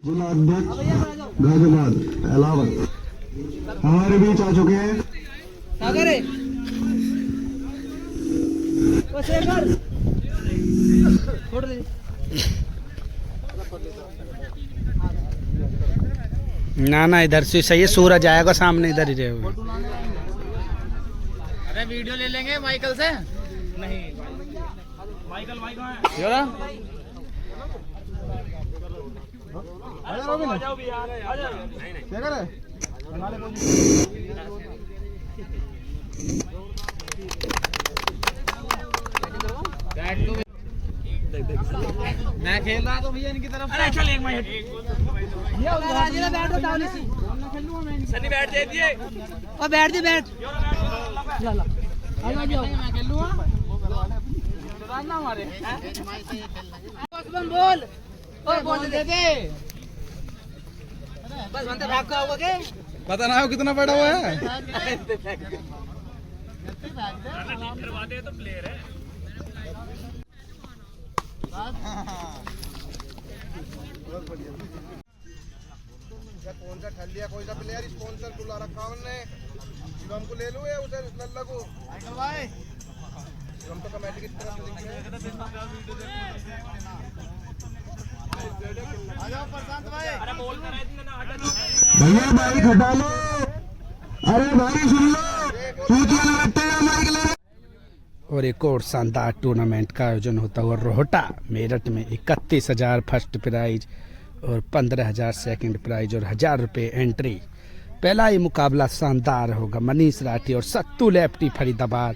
जिला अध्यक्ष गाजियाबाद इलाहाबाद हमारे बीच आ चुके हैं। सागर है वो शेखर छोड़ दे। ना इधर से सही है, सूरज आएगा सामने, इधर ही रहे। अरे वीडियो ले लेंगे माइकल से। नहीं माइकल भाई कहाँ है? आ जाओ भी यार, आ जाओ। शेखर है मैं खेल रहा तो भैया इनकी तरफ। अरे चल एक मिनट बैठ बताओ सनी बैठ दे दिए और बैठ दे बैठ चलो आ जाओ मैं खेल लूंगा ना हमारे बोल और बोल दे दे बस बनते भाग का होगा के पता ना हो कितना बड़ा हुआ है। करवा दे तो प्लेयर है। कौन सा ठल्लिया कोई सा प्लेयर स्पॉन्सर बुला रखा उन्होंने, शिवम को ले लो या उसे लल्ला को भाई। शिवम तो कमेटी की तरफ से आ जाओ प्रशांत भाई। अरे बोल कर भैया बाइक हटा लो। अरे भाई सुन लो, सूचिया लगाते हैं माइक ले। और एक और शानदार टूर्नामेंट का आयोजन होता हुआ रोहटा मेरठ में 31,000 फर्स्ट प्राइज और 15,000 सेकंड प्राइज और 1,000 रुपये एंट्री। पहला ही मुकाबला शानदार होगा। मनीष राठी और सत्तू लेफ्टी फरीदाबाद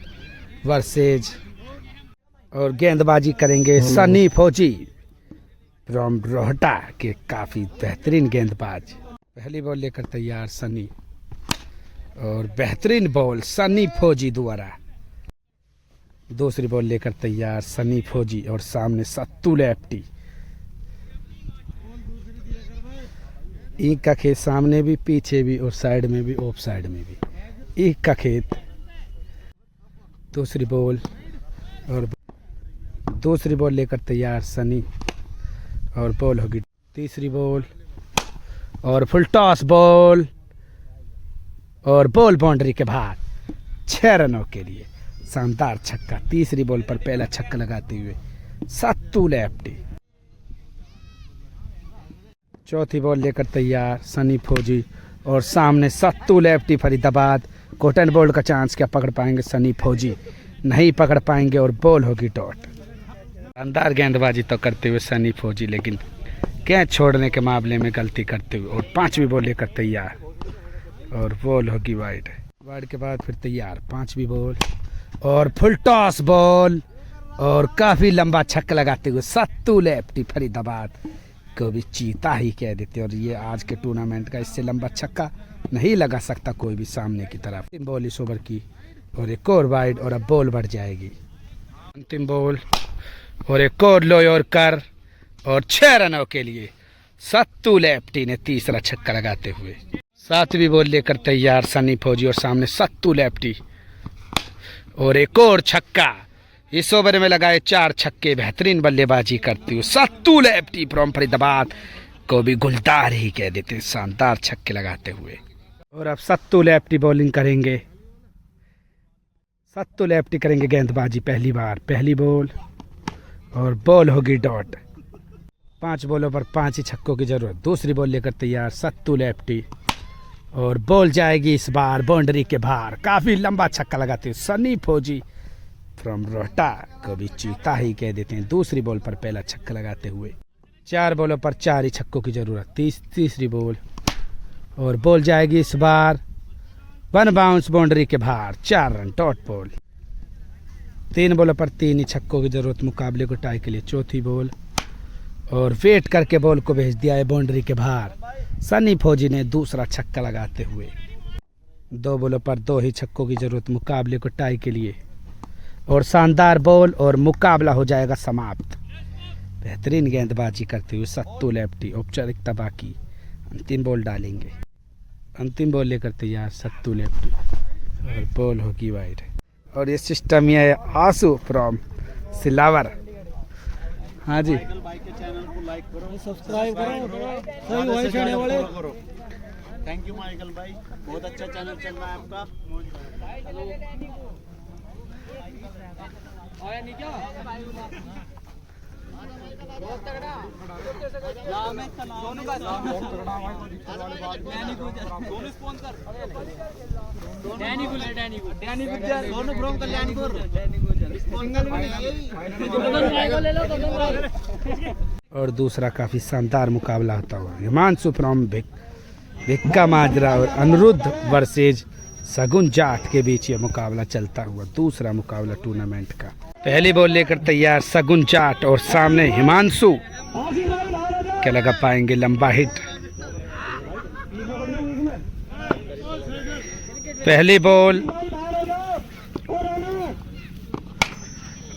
वर्सेज, और गेंदबाजी करेंगे सनी फौजी फ्रॉम रोहटा के काफ़ी बेहतरीन गेंदबाज। पहली बॉल लेकर तैयार सनी, और बेहतरीन बॉल सनी फौजी द्वारा। दूसरी बॉल लेकर तैयार सनी फौजी, और सामने सत्तू लेफ्टी। एक का खेत सामने भी, पीछे भी, और साइड में भी, ऑफ साइड में भी एक का खेत। दूसरी बॉल, और दूसरी बॉल लेकर तैयार सनी, और बॉल होगी तीसरी बॉल, और फुल टॉस बॉल, और बॉल बाउंड्री के बाहर 6 रनों के लिए शानदार छक्का। तीसरी बॉल पर पहला छक्का लगाते हुए सत्तू लेफ्टी। चौथी बॉल लेकर तैयार सनी फौजी, और सामने सत्तू लेफ्टी फरीदाबाद। कॉटन बॉल का चांस, क्या पकड़ पाएंगे सनी फौजी? नहीं पकड़ पाएंगे, और बॉल होगी डॉट। शानदार गेंदबाजी तो करते हुए सनी फौजी, लेकिन कैच छोड़ने के मामले में गलती करते हुए। और पांचवी बॉल लेकर तैयार, और बॉल होगी वाइड। वाइड के बाद फिर तैयार पांचवी बॉल, और फुल टॉस बॉल, और काफी लंबा छक्का लगाते हुए सत्तू लेफ्टी फरीदाबाद को भी चीता ही कह देते। और ये आज के टूर्नामेंट का इससे लंबा छक्का नहीं लगा सकता कोई भी सामने की तरफ। 3 बॉल इस ओवर की, और एक और वाइड, और अब बॉल बढ़ जाएगी। अंतिम बॉल, और एक और लो और कर, और 6 रनों के लिए सत्तू लेफ्टी ने तीसरा छक्का लगाते हुए। 7वीं बॉल लेकर तैयार सनी फौजी, और सामने सत्तू लेफ्टी, और एक और छक्का। इस ओवर में लगाए 4 छक्के। बेहतरीन बल्लेबाजी करती हुई सत्तू लेफ्टी फ्रॉम फरीदाबाद को भी गुलदार ही कह देते हैं, शानदार छक्के लगाते हुए। और अब सत्तू लेफ्टी बॉलिंग करेंगे। सत्तू लेफ्टी करेंगे गेंदबाजी पहली बार। पहली बॉल, और बॉल होगी डॉट। 5 बॉलों पर 5 ही छक्कों की जरूरत। दूसरी बॉल लेकर तैयार सत्तू लेफ्टी, और बॉल जाएगी इस बार बाउंड्री के बाहर। काफी लंबा छक्का लगाते हुए सनी फौजी फ्रॉम रोहटा को भी चीता ही कह देते हैं। दूसरी बॉल पर पहला छक्का लगाते हुए। 4 बॉलों पर 4 ही छक्कों की जरूरत। तीसरी बॉल, और बॉल जाएगी इस बार 1 बाउंस बाउंड्री के बाहर। 4 रन डॉट बॉल। 3 बॉलों पर 3 ही छक्कों की जरूरत मुकाबले को टाई के लिए। चौथी बॉल, और वेट करके बॉल को भेज दिया है बाउंड्री के बाहर सनी फौजी ने दूसरा छक्का लगाते हुए। 2 बॉलों पर 2 ही छक्कों की जरूरत मुकाबले को टाई के लिए। और शानदार बॉल और मुकाबला हो जाएगा समाप्त। बेहतरीन गेंदबाजी करते हुए सत्तू लेफ्टी, औपचारिकता बाकी, अंतिम बॉल डालेंगे। अंतिम बॉल लेकर तैयार सत्तू लेफ्टी और बॉल होगी वाइड। और ये सिस्टम ये है आंसू फ्रॉम सिलावर। हाँ जी, सब्सक्राइब करो, वही चढ़ने वाले। थैंक यू माइकल भाई, बहुत अच्छा चैनल चल रहा है आपका। और दूसरा काफी शानदार मुकाबला होता हुआ हिमांशु फ्रॉम भिक्का माजरा और अनिरुद्ध वर्सेज सगुन जाट के बीच ये मुकाबला चलता हुआ दूसरा मुकाबला टूर्नामेंट का। पहली बॉल लेकर तैयार सगुन जाट और सामने हिमांशु, क्या लगा पाएंगे लंबा हिट। पहली बॉल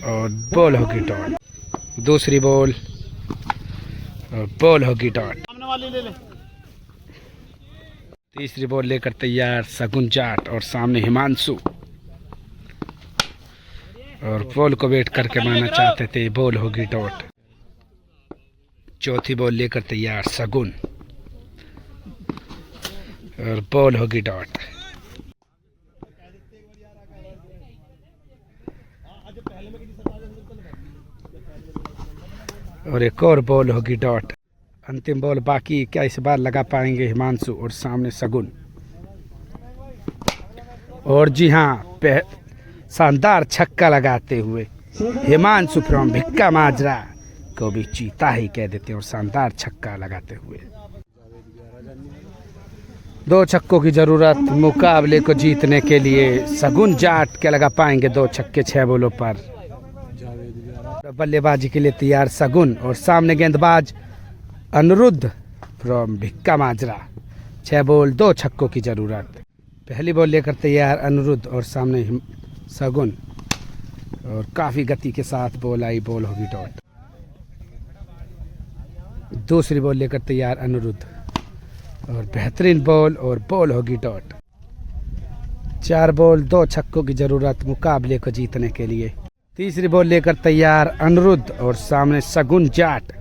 और बॉल होगी डॉट। दूसरी बॉल और बॉल होगी डॉट। सामने वाली ले ले। तीसरी बॉल लेकर तैयार सगुन जाट और सामने हिमांशु, और बॉल को वेट करके मारना चाहते थे, बॉल होगी डॉट। चौथी बॉल लेकर तैयार सगुन और बॉल होगी डॉट। और एक और बॉल होगी डॉट। अंतिम बॉल बाकी, क्या इस बार लगा पाएंगे हिमांशु और सामने सगुन। और जी हाँ, शानदार छक्का लगाते हुए हिमांशु फ्रॉम भिक्का माजरा को भी चीता ही कह देते हैं, और शानदार छक्का लगाते हुए 2 छक्कों की जरूरत मुकाबले को जीतने के लिए। सगुन जाट क्या लगा पाएंगे 2 छक्के 6 बॉलों पर। बल्लेबाजी के लिए तैयार सगुन और सामने गेंदबाज अनिरुद्ध फ्रॉम भिक्का माजरा। 6 बॉल 2 छक्कों की जरूरत। पहली बॉल लेकर तैयार अनिरुद्ध और सामने सगुन, और काफी गति के साथ बॉल आई, बॉल होगी डॉट। दूसरी बॉल लेकर तैयार अनिरुद्ध और बेहतरीन बॉल और बॉल होगी डॉट। 4 बॉल 2 छक्कों की जरूरत मुकाबले को जीतने के लिए। तीसरी बॉल लेकर तैयार अनिरुद्ध और सामने सगुन जाट,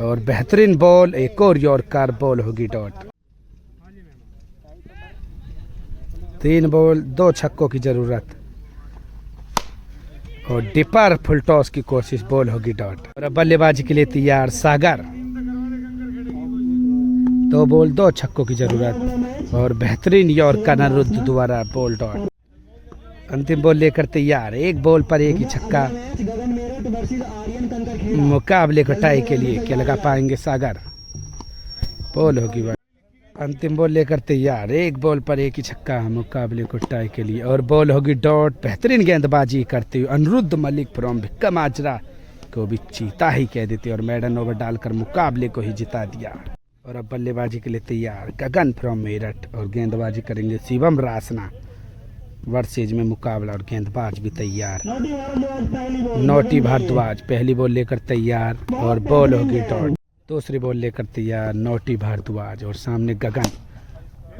और बेहतरीन बॉल, एक और यॉर्कर, बॉल होगी डॉट। 3 बॉल 2 छक्कों की जरूरत और डिपर फुल टॉस की कोशिश, बॉल होगी डॉट। और अब बल्लेबाजी के लिए तैयार सागर, 2 बॉल 2 छक्कों की जरूरत और बेहतरीन यॉर्कर अनिरुद्ध द्वारा, बॉल डॉट। अंतिम बॉल लेकर तैयार, 1 बॉल पर 1 ही छक्का मुकाबले को टाई के लिए, क्या लगा पाएंगे सागर, बॉल होगी वाइड। अंतिम बॉल लेकर तैयार, 1 बॉल पर 1 ही छक्का मुकाबले को टाई के लिए, और बॉल होगी डॉट। बेहतरीन गेंदबाजी करते हुए अनिरुद्ध मलिक फ्रॉम भिक्का माजरा को भी चीता ही कह देते और मेडन ओवर डालकर मुकाबले को ही जिता दिया। और अब बल्लेबाजी के लिए तैयार गगन फ्रॉम मेरठ, और गेंदबाजी करेंगे शिवम रासना। वर्सेज में मुकाबला और गेंदबाज भी तैयार नोटी भारद्वाज। पहली बॉल लेकर तैयार और बॉल होगी डॉट। दूसरी बॉल लेकर तैयार नोटी भारद्वाज और सामने गगन,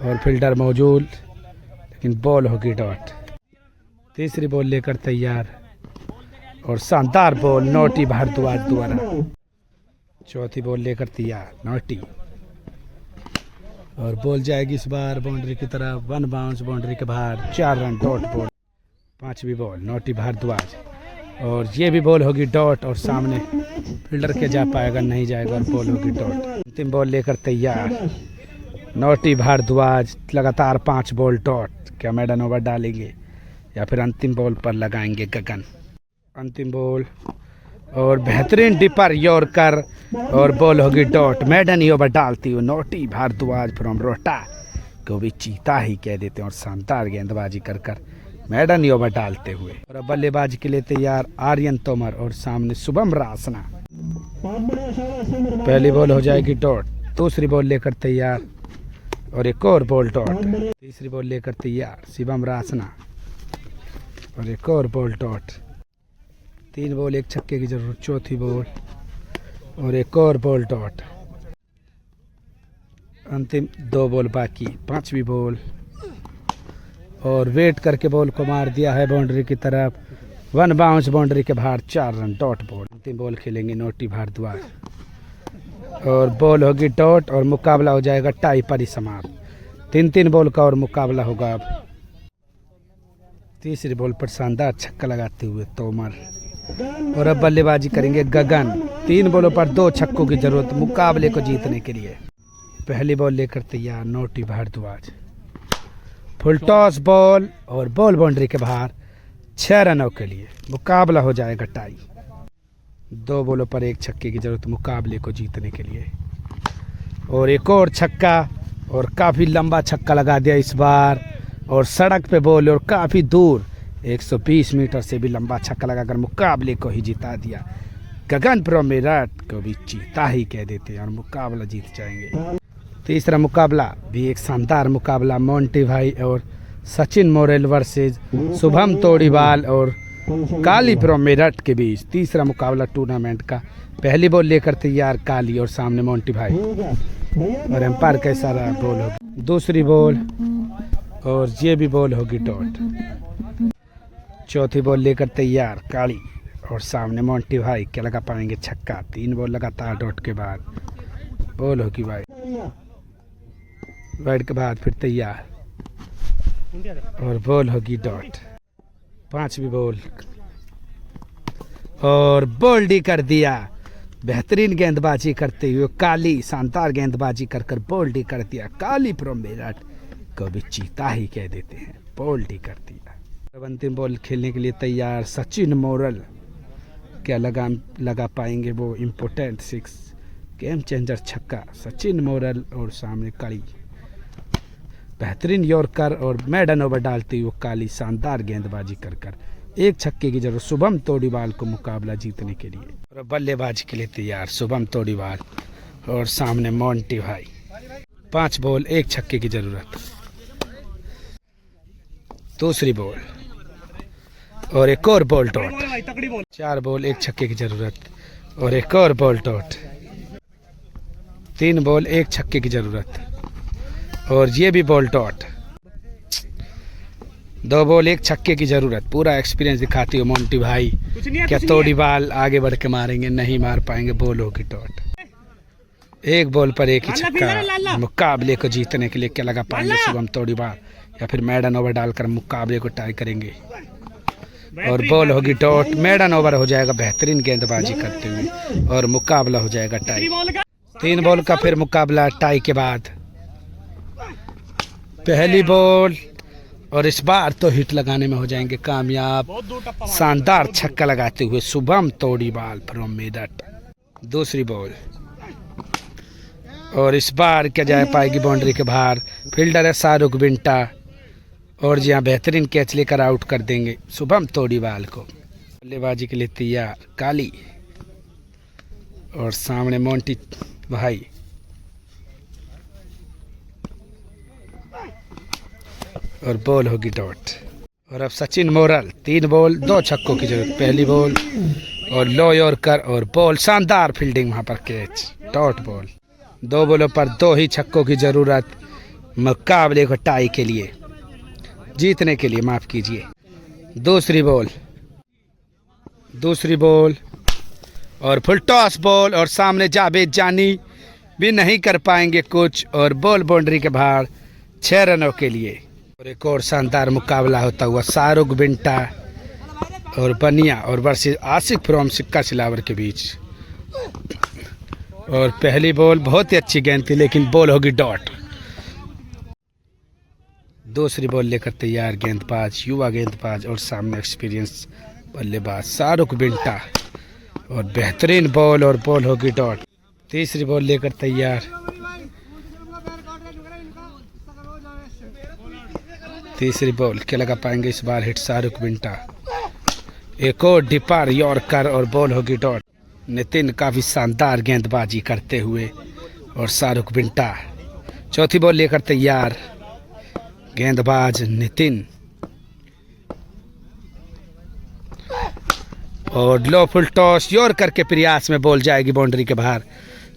और फील्डर मौजूद, लेकिन बॉल होगी डॉट। तीसरी बॉल लेकर तैयार और शानदार बॉल नोटी भारद्वाज द्वारा। चौथी बॉल लेकर तैयार नोटी, और बॉल जाएगी इस बार बाउंड्री की तरफ, 1 बाउंस बाउंड्री के बाहर, 4 रन डॉट बॉल। 5वीं बॉल नोटी भारद्वाज, और ये भी बॉल होगी डॉट, और सामने फील्डर के जा पाएगा, नहीं जाएगा, और बॉल होगी डॉट। अंतिम बॉल लेकर तैयार नोटी भारद्वाज, लगातार 5 बॉल डॉट। क्या मेडन ओवर डालेंगे या फिर अंतिम बॉल पर लगाएंगे गगन। अंतिम बॉल और बेहतरीन डिपर यॉर्कर, और बॉल होगी डॉट। मेडन ही ओवर डालती हुई नोटी भारद्वाज फ्रॉम रोहटा को भी चीता ही कह देते हैं, और शानदार गेंदबाजी कर कर मेडन ही ओवर डालते हुए। और अब बल्लेबाजी के लिए तैयार आर्यन तोमर और सामने शुभम रासना। पहली बॉल हो जाएगी डॉट। दूसरी बॉल लेकर तैयार और एक और बॉल डॉट। तीसरी बॉल लेकर तैयार शिवम रासना, और एक और बॉल डॉट। 3 बॉल 1 छक्के की जरूरत। चौथी बॉल और एक और बॉल डॉट। अंतिम 2 बॉल बाकी। 5वीं बॉल और वेट करके बॉल को मार दिया है बाउंड्री की तरफ। 1 बाउंस बाउंड्री के बाहर। 4 रन। Dot ball. अंतिम बॉल खेलेंगे नोटी भारद्वाज और बॉल होगी डॉट और मुकाबला हो जाएगा टाई पर ही समाप्त। 3-3 बॉल का और मुकाबला होगा। अब तीसरी बॉल पर शानदार छक्का लगाते हुए तोमर और अब बल्लेबाजी करेंगे गगन। 3 बॉलों पर 2 छक्कों की जरूरत मुकाबले को जीतने के लिए। पहली बॉल लेकर तैयार Noti Bhardwaj. Full toss ball और बॉल बाउंड्री के बाहर। 6 रनों के लिए मुकाबला हो जाएगा टाई। 2 बॉलों पर 1 छक्के की जरूरत मुकाबले को जीतने के लिए। और एक और छक्का और काफ़ी लंबा छक्का लगा दिया इस बार और सड़क पे बॉल और काफ़ी दूर 120 मीटर से भी लंबा छक्का लगाकर मुकाबले को ही जिता दिया। गगन प्रो मेरठ को भी जीता ही कह देते हैं और मुकाबला जीत जाएंगे। तीसरा मुकाबला भी एक शानदार मुकाबला मोंटी भाई और सचिन मोरेल वर्सेस शुभम तोड़ीवाल और काली प्रो मेरठ के बीच। तीसरा मुकाबला टूर्नामेंट का। पहली बॉल लेकर तैयार काली और सामने मोंटी भाई और एम्पायर का इशारा बॉल होगी। दूसरी बॉल और ये भी बॉल होगी डॉट। चौथी बॉल लेकर तैयार काली और सामने मोंटी भाई। क्या लगा पाएंगे छक्का। 3 बॉल लगातार डॉट के बाद बॉल होगी वाइड। वाइड के बाद फिर तैयार और बॉल होगी डॉट। 5वीं बॉल और बोल्डी कर दिया। बेहतरीन गेंदबाजी करते हुए काली शानदार गेंदबाजी कर बोल्डी कर दिया। काली प्रो मेरठ को भी चीता ही कह देते हैं। बोल्डी कर दिया। अब अंतिम बॉल खेलने के लिए तैयार सचिन मोरेल। क्या लगा पाएंगे वो इम्पोर्टेंट 6 गेम चेंजर छक्का। सचिन मोरेल और सामने काली। बेहतरीन यॉर्कर और मेडन ओवर डालते हुए काली शानदार गेंदबाजी कर 1 छक्के की जरूरत शुभम तोड़ीवाल को मुकाबला जीतने के लिए। और बल्लेबाजी के लिए तैयार शुभम तोड़ीवाल और सामने मोंटी भाई। 5 बॉल 1 छक्के की जरूरत। दूसरी बॉल और एक और बॉल डॉट। 4 बॉल 1 छक्के की जरूरत और एक और बॉल डॉट। 3 बॉल 1 छक्के की जरूरत और ये भी बॉल डॉट। 2 बॉल 1 छक्के की जरूरत। पूरा एक्सपीरियंस दिखाती हो मोंटी भाई। क्या तोड़ीवाल आगे बढ़ के मारेंगे। नहीं मार पाएंगे। बॉल होगी डॉट। 1 बॉल पर 1 ही छक्का मुकाबले को जीतने के लिए। क्या लगा पाएंगे शुभम तोड़ीवाल या फिर मेडन ओवर डालकर मुकाबले को टाई करेंगे और बॉल होगी डॉट। मेडन ओवर हो जाएगा बेहतरीन गेंदबाजी करते हुए और मुकाबला हो जाएगा टाई। 3 बॉल का फिर मुकाबला टाई के बाद। पहली बॉल और इस बार तो हिट लगाने में हो जाएंगे कामयाब। शानदार छक्का लगाते हुए शुभम तोड़ीवाल फ्रॉम मेरठ। दूसरी बॉल और इस बार क्या जा पाएगी बाउंड्री के बाहर। फील्डर है शाहरुख बिंटा और जी हाँ बेहतरीन कैच लेकर आउट कर देंगे शुभम तोड़ीवाल को। बल्लेबाजी के लिए तैयार काली और सामने मोंटी भाई। और बॉल होगी डॉट। और अब सचिन मोरेल। 3 बॉल 2 छक्कों की जरूरत। पहली बॉल और लो यॉर्कर और बॉल शानदार फील्डिंग वहां पर कैच डॉट बॉल। 2 बॉलों पर 2 ही छक्कों की जरूरत मुकाबले को टाई के लिए जीतने के लिए माफ कीजिए। दूसरी बॉल और फुल टॉस बॉल और सामने जावेद जानी भी नहीं कर पाएंगे कुछ और बॉल बाउंड्री के बाहर 6 रनों के लिए। और एक और शानदार मुकाबला होता हुआ शाहरुख बिंटा और बनिया और वर्सेस आसिफ फ्रॉम सिक्का सिलावर के बीच। और पहली बॉल बहुत ही अच्छी गेंद थी लेकिन बॉल होगी डॉट। दूसरी बॉल लेकर तैयार गेंदबाज युवा गेंदबाज और सामने एक्सपीरियंस बल्लेबाज शाहरुख बिंटा और बेहतरीन बॉल और बॉल होगी डॉट। तीसरी बॉल लेकर तैयार तीसरी बॉल क्या लगा पाएंगे इस बार हिट शाहरुख बिंटा। एक और डिपार यॉर्कर और बॉल होगी डॉट। नितिन काफ़ी शानदार गेंदबाजी करते हुए और शाहरुख बिंटा। चौथी बॉल लेकर तैयार गेंदबाज नितिन और लो फुल टॉस योर करके प्रयास में बॉल जाएगी बाउंड्री के बाहर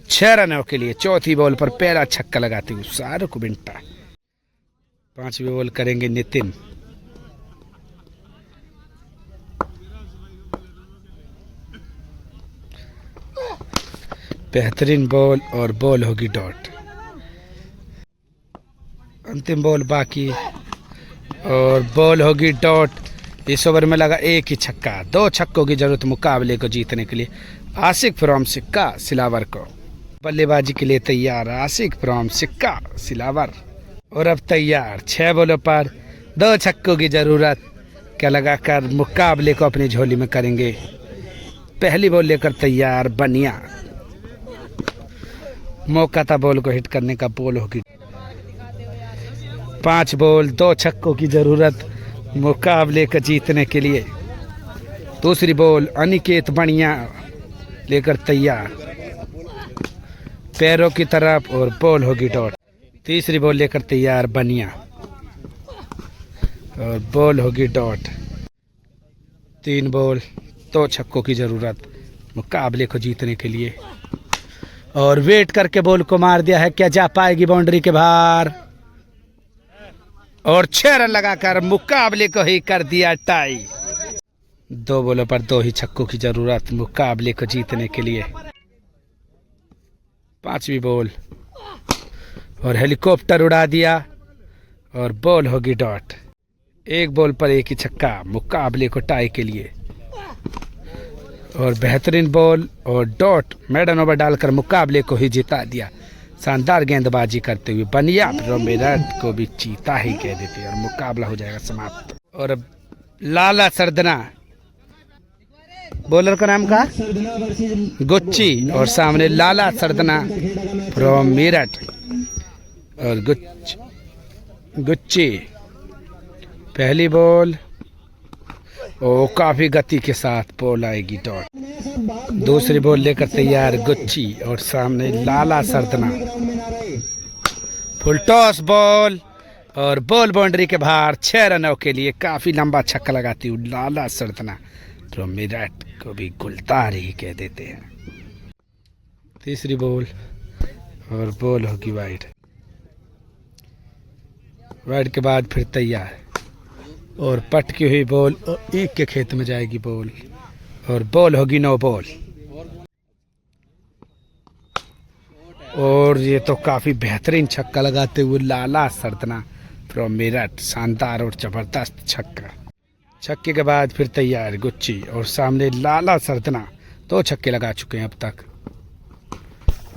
6 रनों के लिए। चौथी बॉल पर पहला छक्का लगाती हुई शाहरुख बिंटा। 5वीं बॉल करेंगे नितिन। बेहतरीन बॉल और बॉल होगी डॉट। अंतिम बॉल बाकी और बॉल होगी डॉट। इस ओवर में लगा एक ही छक्का। 2 छक्कों की जरूरत मुकाबले को जीतने के लिए। आशिक फ्रॉम सिक्का सिलावर को बल्लेबाजी के लिए तैयार। आशिक फ्रॉम सिक्का सिलावर और अब तैयार। 6 बॉलों पर 2 छक्कों की जरूरत क्या लगाकर मुकाबले को अपनी झोली में करेंगे। पहली बॉल लेकर तैयार बनिया। मौका था बॉल को हिट करने का। बॉल होगी 5 बॉल 2 छक्कों की जरूरत मुकाबले को जीतने के लिए। दूसरी बॉल अनिकेत बनिया लेकर तैयार पैरों की तरफ और बॉल होगी डॉट। तीसरी बॉल लेकर तैयार बनिया और बॉल होगी डॉट। 3 बॉल 2 छक्कों की जरूरत मुकाबले को जीतने के लिए और वेट करके बॉल को मार दिया है। क्या जा पाएगी बाउंड्री के बाहर और 6 रन लगाकर मुकाबले को ही कर दिया टाई। 2 बॉलों पर 2 ही छक्कों की जरूरत मुकाबले को जीतने के लिए। 5वीं बॉल और हेलीकॉप्टर उड़ा दिया और बॉल होगी डॉट। 1 बॉल पर 1 ही छक्का मुकाबले को टाई के लिए और बेहतरीन बॉल और डॉट मेडन ओवर डालकर मुकाबले को ही जिता दिया। शानदार गेंदबाजी करते हुए बनिया मेरठ को भी चीता ही कह देते और मुकाबला हो जाएगा समाप्त। और अब लाला सरदना बॉलर का नाम का गुच्ची और सामने लाला सरदना फ्रॉम मेरठ और गुच्ची। पहली बॉल और काफी गति के साथ बॉल आएगी डॉट। दूसरी बॉल लेकर तैयार गुच्ची और सामने लाला सरदना। फुल टॉस बॉल और बॉल बाउंड्री के बाहर 6 रनों के लिए। काफी लंबा छक्का लगाती हुई लाला सरदना तो मेरठ को भी गुलतार ही कह देते हैं। तीसरी बॉल और बॉल होगी वाइड। वाइड के बाद फिर तैयार और पटकी हुई बॉल और 1 के खेत में जाएगी बॉल और बॉल होगी 9 बॉल। और ये तो काफी बेहतरीन छक्का लगाते हुए लाला सरदना फ्रॉम मेरठ। शानदार और जबरदस्त छक्का। छक्के के बाद फिर तैयार गुच्ची और सामने लाला सरदना। 2 छक्के लगा चुके हैं अब तक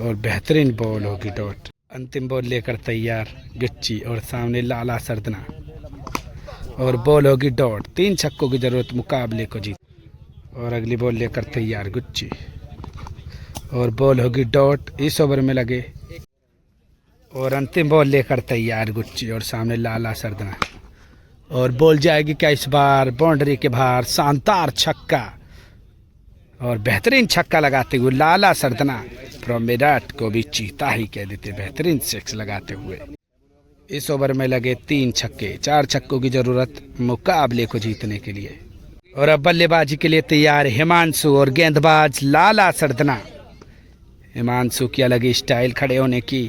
और बेहतरीन बॉल होगी डॉट। अंतिम बॉल लेकर तैयार गुच्ची और सामने लाला सरदना और बॉल होगी डॉट। 3 छक्कों की जरूरत मुकाबले को जीत। और अगली बॉल लेकर तैयार गुच्ची और बॉल होगी डॉट। इस ओवर में लगे और अंतिम बॉल लेकर तैयार गुच्ची और सामने लाला सरदना और बॉल जाएगी क्या इस बार बाउंड्री के बाहर। शानदार छक्का और बेहतरीन छक्का लगाते हुए लाला सरदना फ्रॉम मेरठ को भी चीता ही कह देते। बेहतरीन 6 लगाते हुए इस ओवर में लगे 3 छक्के। 4 छक्कों की जरूरत मुकाबले को जीतने के लिए। और अब बल्लेबाजी के लिए तैयार हिमांशु और गेंदबाज लाला सरदना। हिमांशु की अलग स्टाइल खड़े होने की।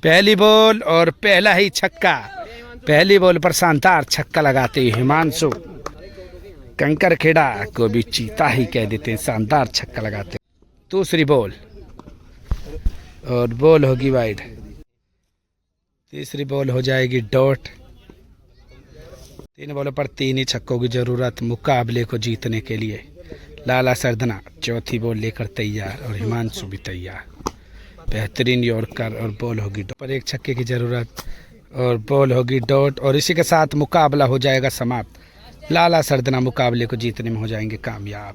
पहली बॉल और पहला ही छक्का। पहली बॉल पर शानदार छक्का लगाते हुए हिमांशु कंकर खेड़ा को भी चीता ही कह देते हैं। शानदार छक्का लगाते। दूसरी बॉल और बॉल होगी वाइड। तीसरी बॉल हो जाएगी डॉट। 3 बॉलों पर 3 ही छक्कों की जरूरत मुकाबले को जीतने के लिए। लाला सरदना चौथी बॉल लेकर तैयार और हिमांशु भी तैयार। बेहतरीन यॉर्कर और बॉल होगी डॉट पर 1 छक्के की जरूरत और बॉल होगी डॉट। और इसी के साथ मुकाबला हो जाएगा समाप्त। लाला सरदना मुकाबले को जीतने में हो जाएंगे कामयाब।